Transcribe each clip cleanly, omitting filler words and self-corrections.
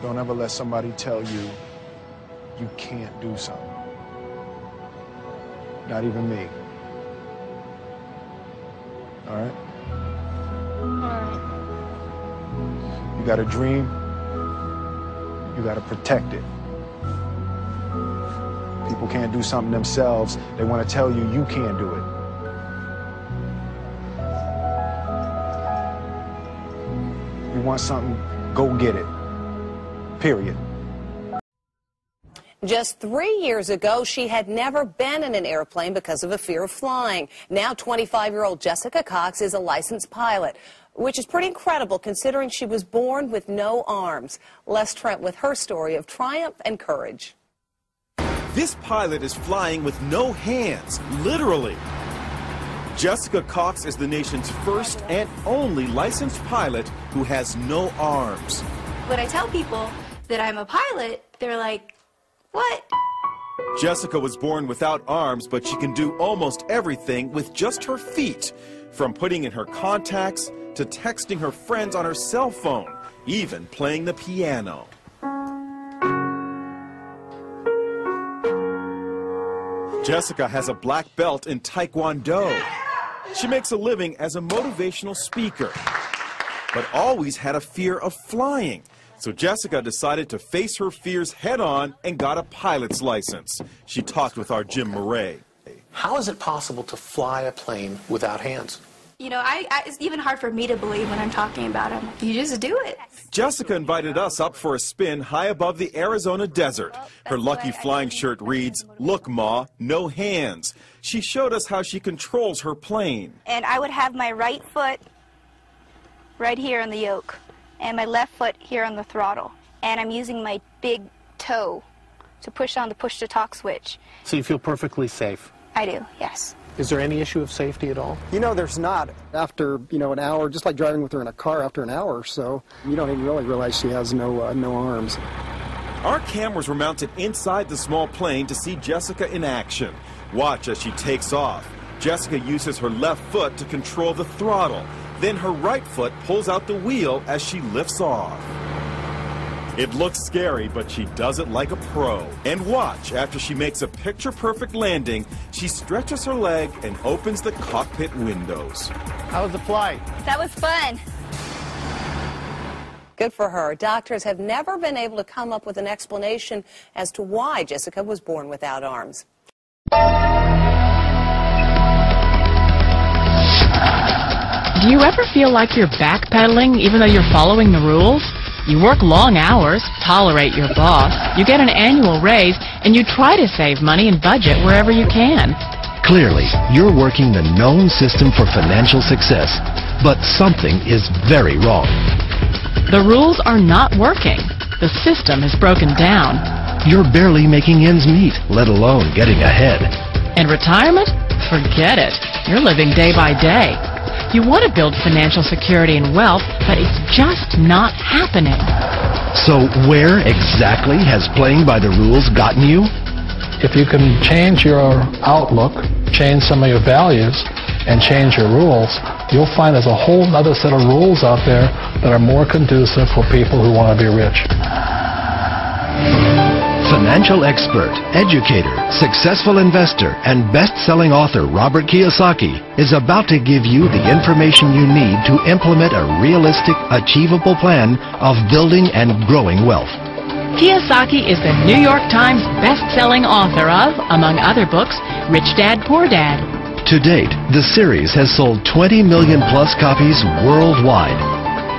Don't ever let somebody tell you you can't do something. Not even me. All right? Alright. You got a dream, you got to protect it. People can't do something themselves. They want to tell you you can't do it. You want something, go get it. Period. Just 3 years ago, she had never been in an airplane because of a fear of flying. Now 25-year-old Jessica Cox is a licensed pilot, which is pretty incredible considering she was born with no arms. Les Trent with her story of triumph and courage. This pilot is flying with no hands, literally. Jessica Cox is the nation's first and only licensed pilot who has no arms. When I tell people that I'm a pilot, they're like, what? Jessica was born without arms, but she can do almost everything with just her feet, from putting in her contacts to texting her friends on her cell phone, even playing the piano. Jessica has a black belt in Taekwondo. She makes a living as a motivational speaker, but always had a fear of flying. So Jessica decided to face her fears head-on and got a pilot's license. She talked with our Jim Murray. How is it possible to fly a plane without hands? You know, it's even hard for me to believe when I'm talking about them. You just do it. Jessica invited us up for a spin high above the Arizona desert. Her lucky flying shirt reads, "Look, Ma, no hands." She showed us how she controls her plane. And I would have my right foot right here on the yoke, and my left foot here on the throttle. And I'm using my big toe to push on the push-to-talk switch. So you feel perfectly safe? I do, yes. Is there any issue of safety at all? You know, there's not. After, an hour, just like driving with her in a car, after an hour or so, you don't even really realize she has no arms. Our cameras were mounted inside the small plane to see Jessica in action. Watch as she takes off. Jessica uses her left foot to control the throttle. Then her right foot pulls out the wheel as she lifts off. It looks scary, but she does it like a pro. And watch, after she makes a picture-perfect landing, she stretches her leg and opens the cockpit windows. How was the flight? That was fun. Good for her. Doctors have never been able to come up with an explanation as to why Jessica was born without arms. Do you ever feel like you're backpedaling even though you're following the rules? You work long hours, tolerate your boss, you get an annual raise, and you try to save money and budget wherever you can. Clearly, you're working the known system for financial success, but something is very wrong. The rules are not working. The system has broken down. You're barely making ends meet, let alone getting ahead. And retirement? Forget it. You're living day by day. You want to build financial security and wealth, but it's just not happening. So where exactly has playing by the rules gotten you? If you can change your outlook, change some of your values, and change your rules, you'll find there's a whole other set of rules out there that are more conducive for people who want to be rich. Financial expert, educator, successful investor, and best-selling author Robert Kiyosaki is about to give you the information you need to implement a realistic, achievable plan of building and growing wealth. Kiyosaki is the New York Times best-selling author of, among other books, Rich Dad, Poor Dad. To date, the series has sold 20 million-plus copies worldwide.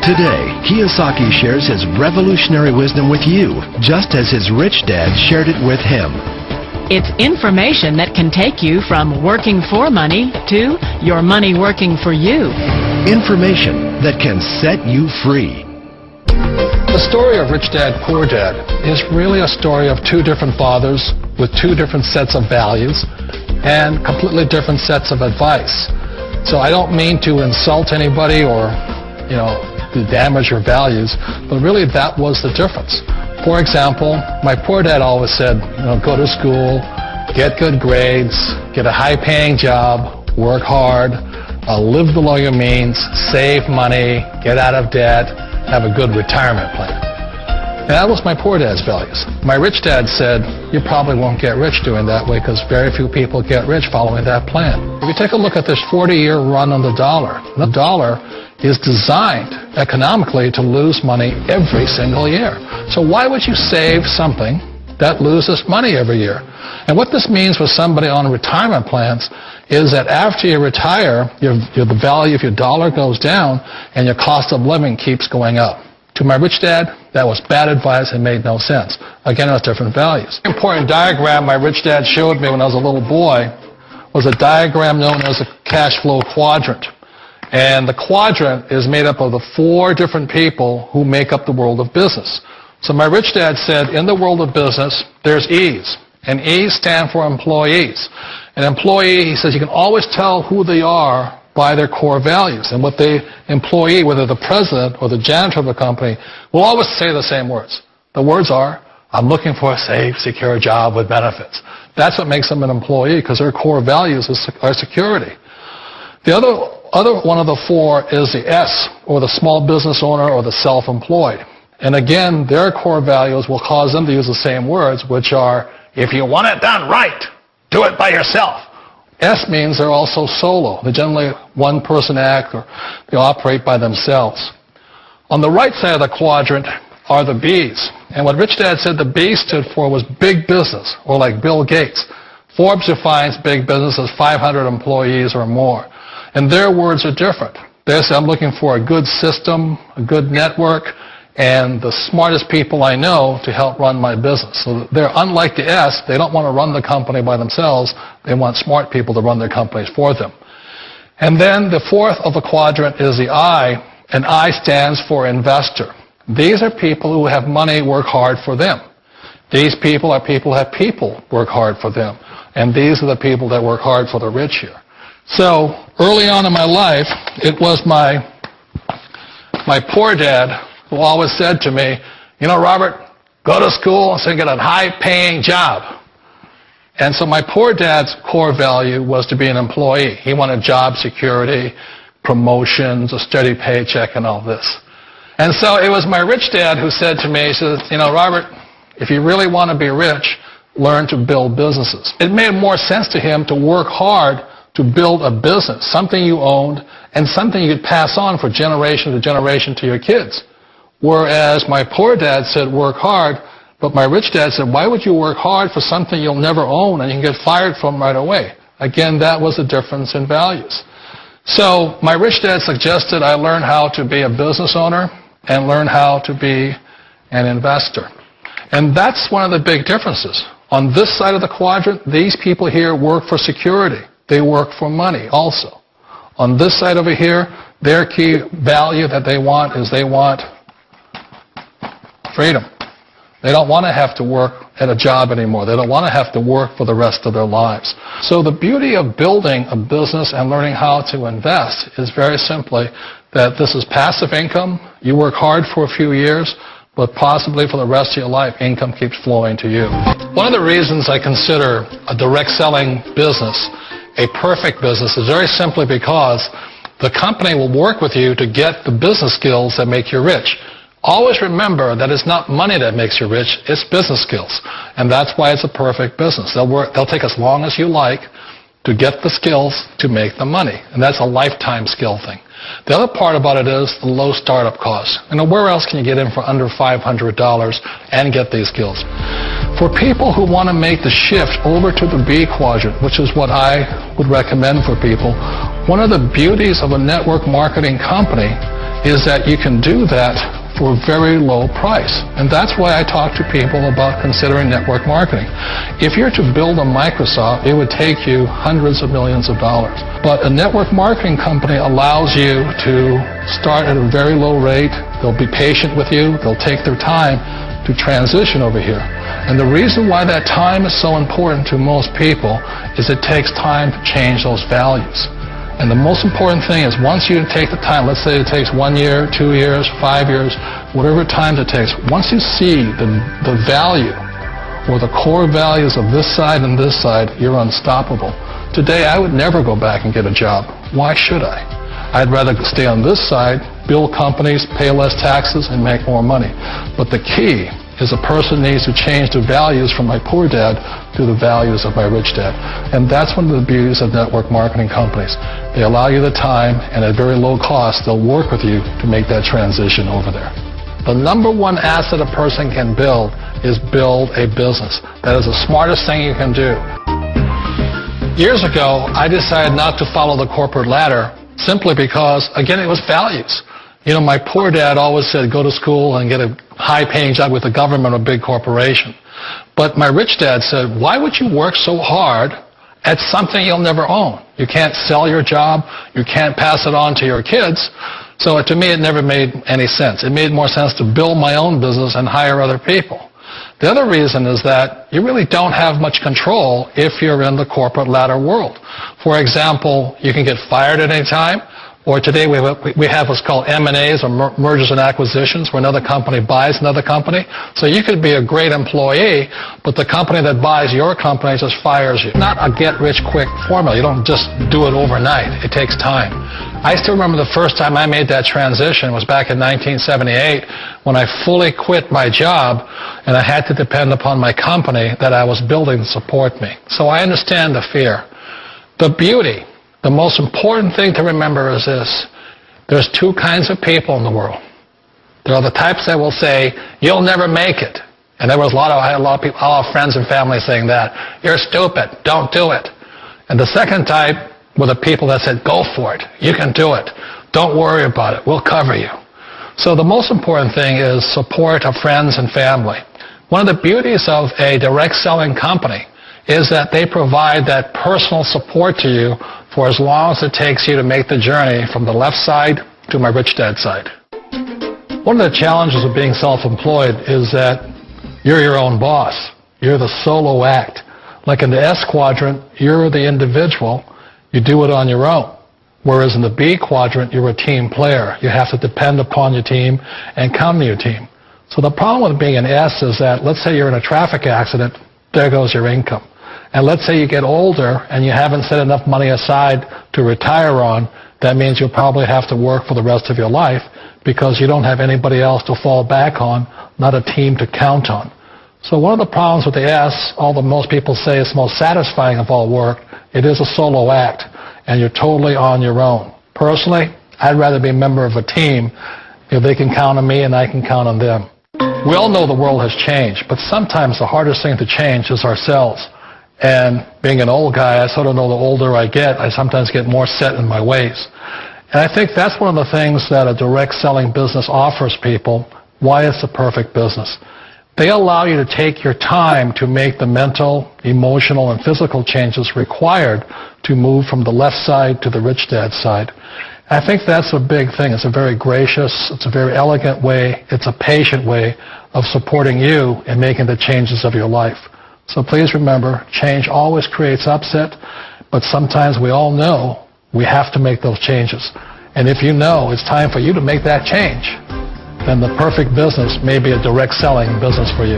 Today, Kiyosaki shares his revolutionary wisdom with you, just as his rich dad shared it with him. It's information that can take you from working for money to your money working for you. Information that can set you free. The story of Rich Dad, Poor Dad is really a story of two different fathers with two different sets of values and completely different sets of advice. So I don't mean to insult anybody or, to damage your values, but really that was the difference. For example, my poor dad always said, go to school, get good grades, get a high-paying job, work hard, live below your means, save money, get out of debt, have a good retirement plan. And that was my poor dad's values. My rich dad said, you probably won't get rich doing that way because very few people get rich following that plan. If you take a look at this 40-year run on the dollar is designed economically to lose money every single year. So why would you save something that loses money every year? And what this means for somebody on retirement plans is that after you retire, the value of your dollar goes down and your cost of living keeps going up. To my rich dad, that was bad advice and made no sense. Again, it was different values. The important diagram my rich dad showed me when I was a little boy was a diagram known as a cash flow quadrant. And the quadrant is made up of the 4 different people who make up the world of business. So my rich dad said, in the world of business, there's E's. And E's stand for employees. An employee, he says, you can always tell who they are by their core values. And what the employee, whether the president or the janitor of a company, will always say the same words. The words are, I'm looking for a safe, secure job with benefits. That's what makes them an employee, because their core values are security. The other one of the 4 is the S, or the small business owner or the self-employed. And again, their core values will cause them to use the same words, which are, if you want it done right, do it by yourself. S means they're also solo. They're generally one-person act, or they operate by themselves. On the right side of the quadrant are the B's. And what Rich Dad said the B stood for was big business, or like Bill Gates. Forbes defines big business as 500 employees or more. And their words are different. They say, I'm looking for a good system, a good network, and the smartest people I know to help run my business. So they're unlike the S. They don't want to run the company by themselves. They want smart people to run their companies for them. And then the 4th of the quadrant is the I, and I stands for investor. These are people who have money work hard for them. These people are people who have people work hard for them. And these are the people that work hard for the rich here. So early on in my life, it was my poor dad who always said to me, you know, Robert, go to school so you get a high-paying job. And so my poor dad's core value was to be an employee. He wanted job security, promotions, a steady paycheck, and all this. And so it was my rich dad who said to me, he says, you know, Robert, if you really want to be rich, learn to build businesses. It made more sense to him to work hard to build a business, something you owned, and something you could pass on for generation to generation to your kids. Whereas my poor dad said, work hard, but my rich dad said, why would you work hard for something you'll never own and you can get fired from right away? Again, that was the difference in values. So my rich dad suggested I learn how to be a business owner and learn how to be an investor. And that's one of the big differences. On this side of the quadrant, these people here work for security. They work for money also. On this side over here, their key value that they want is they want freedom. They don't want to have to work at a job anymore. They don't want to have to work for the rest of their lives. So the beauty of building a business and learning how to invest is very simply that this is passive income. You work hard for a few years, but possibly for the rest of your life, income keeps flowing to you. One of the reasons I consider a direct selling business a perfect business is very simply because the company will work with you to get the business skills that make you rich. Always remember that it's not money that makes you rich, it's business skills. And that's why it's a perfect business. They'll take as long as you like to get the skills to make the money. And that's a lifetime skill thing. The other part about it is the low startup costs. You know, where else can you get in for under $500 and get these skills? For people who want to make the shift over to the B quadrant, which is what I would recommend for people, one of the beauties of a network marketing company is that you can do that for a very low price. And that's why I talk to people about considering network marketing. If you're to build a Microsoft, it would take you hundreds of millions of dollars. But a network marketing company allows you to start at a very low rate. They'll be patient with you. They'll take their time to transition over here. And the reason why that time is so important to most people is it takes time to change those values. And the most important thing is once you take the time, let's say it takes 1 year, 2 years, 5 years, whatever time it takes, once you see the value or the core values of this side and this side, you're unstoppable. Today, I would never go back and get a job. Why should I? I'd rather stay on this side build companies, pay less taxes, and make more money. But the key is a person needs to change the values from my poor dad to the values of my rich dad. And that's one of the beauties of network marketing companies. They allow you the time, and at very low cost, they'll work with you to make that transition over there. The number one asset a person can build is build a business. That is the smartest thing you can do. Years ago, I decided not to follow the corporate ladder simply because, again, it was values. You know, my poor dad always said, go to school and get a high-paying job with the government or a big corporation. But my rich dad said, why would you work so hard at something you'll never own? You can't sell your job. You can't pass it on to your kids. So to me, it never made any sense. It made more sense to build my own business and hire other people. The other reason is that you really don't have much control if you're in the corporate ladder world. For example, you can get fired at any time. Or today we have what's called M&As, or mergers and acquisitions, where another company buys another company. So you could be a great employee, but the company that buys your company just fires you. Not a get-rich-quick formula. You don't just do it overnight. It takes time. I still remember the first time I made that transition was back in 1978 when I fully quit my job and I had to depend upon my company that I was building to support me. So I understand the fear. The beauty. The most important thing to remember is this. There's two kinds of people in the world. There are the types that will say, you'll never make it. And I had a lot of people, all our friends and family saying that. You're stupid. Don't do it. And the second type were the people that said, go for it. You can do it. Don't worry about it. We'll cover you. So the most important thing is support of friends and family. One of the beauties of a direct selling company is that they provide that personal support to you for as long as it takes you to make the journey from the left side to my rich dad side. One of the challenges of being self-employed is that you're your own boss. You're the solo act. Like in the S quadrant, you're the individual. You do it on your own. Whereas in the B quadrant, you're a team player. You have to depend upon your team and count on your team. So the problem with being an S is that, let's say you're in a traffic accident, there goes your income. And let's say you get older and you haven't set enough money aside to retire on, that means you'll probably have to work for the rest of your life because you don't have anybody else to fall back on, not a team to count on. So one of the problems with the S, although most people say it's most satisfying of all work, it is a solo act, and you're totally on your own. Personally, I'd rather be a member of a team if they can count on me and I can count on them. We all know the world has changed, but sometimes the hardest thing to change is ourselves. And being an old guy, I sort of know the older I get, I sometimes get more set in my ways. And I think that's one of the things that a direct selling business offers people, why it's the perfect business. They allow you to take your time to make the mental, emotional, and physical changes required to move from the left side to the rich dad side. I think that's a big thing. It's a very gracious, it's a very elegant way, it's a patient way of supporting you in making the changes of your life. So please remember, change always creates upset, but sometimes we all know we have to make those changes. And if you know it's time for you to make that change, then the perfect business may be a direct selling business for you.